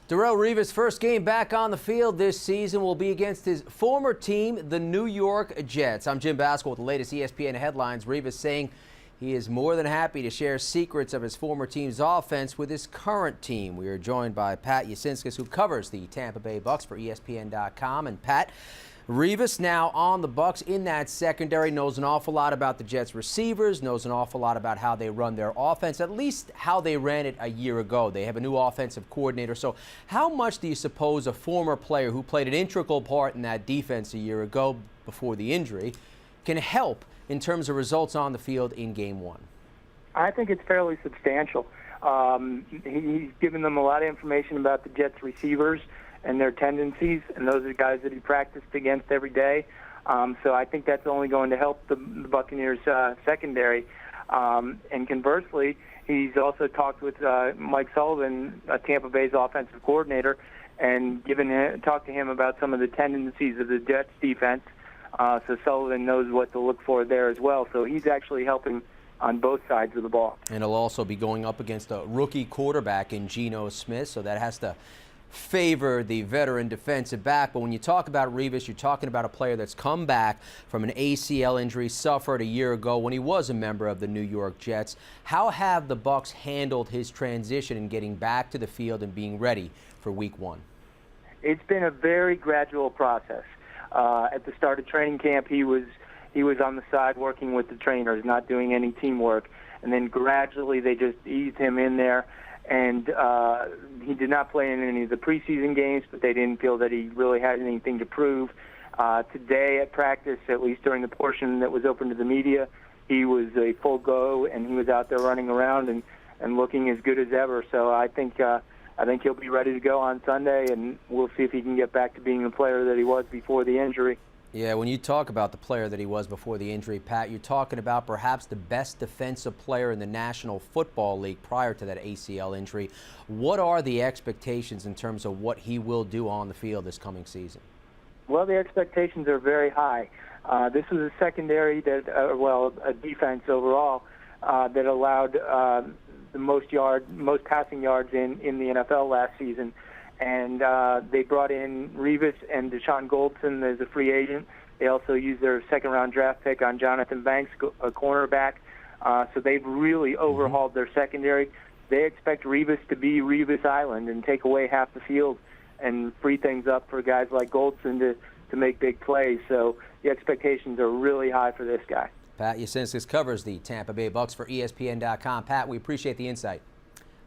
Darrelle Revis' first game back on the field this season will be against his former team, the New York Jets. I'm Jim Baskel with the latest ESPN headlines. Revis saying he is more than happy to share secrets of his former team's offense with his current team. We are joined by Pat Yasinskas, who covers the Tampa Bay Bucs for ESPN.com. And Pat, Revis now on the Bucs in that secondary, knows an awful lot about the Jets receivers, knows an awful lot about how they run their offense, at least how they ran it a year ago. They have a new offensive coordinator. So how much do you suppose a former player who played an integral part in that defense a year ago before the injury can help in terms of results on the field in Game 1? I think it's fairly substantial. He's given them a lot of information about the Jets receivers and their tendencies, and those are guys that he practiced against every day. So I think that's only going to help the Buccaneers secondary. And conversely, he's also talked with Mike Sullivan, Tampa Bay's offensive coordinator, and talked to him about some of the tendencies of the Jets defense. So Sullivan knows what to look for there as well. So he's actually helping on both sides of the ball. And he'll also be going up against a rookie quarterback in Geno Smith, so that has to favor the veteran defensive back. But when you talk about Revis, you're talking about a player that's come back from an ACL injury suffered a year ago when he was a member of the New York Jets. How have the Bucs handled his transition and getting back to the field and being ready for Week 1? It's been a very gradual process. At the start of training camp, he was on the side working with the trainers, not doing any teamwork. And then gradually they just eased him in there. And he did not play in any of the preseason games, but they didn't feel that he really had anything to prove. Today at practice, at least during the portion that was open to the media, he was a full go, and he was out there running around and looking as good as ever. So I think he'll be ready to go on Sunday, and we'll see if he can get back to being the player that he was before the injury. Yeah, when you talk about the player that he was before the injury, Pat, you're talking about perhaps the best defensive player in the National Football League prior to that ACL injury. What are the expectations in terms of what he will do on the field this coming season? Well, the expectations are very high. This was a secondary that, a defense overall that allowed the most passing yards in the NFL last season. And they brought in Revis and Deshaun Goldson as a free agent. They also used their second-round draft pick on Jonathan Banks, a cornerback. So they've really overhauled their secondary. They expect Revis to be Revis Island and take away half the field and free things up for guys like Goldson to make big plays. So the expectations are really high for this guy. Pat Yasinskas covers the Tampa Bay Bucs for ESPN.com. Pat, we appreciate the insight.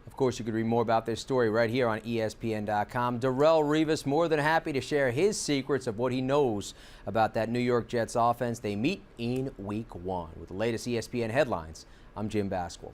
Of course, you could read more about this story right here on ESPN.com. Darrelle Revis more than happy to share his secrets of what he knows about that New York Jets offense. They meet in Week 1. With the latest ESPN headlines, I'm Jim Baskel.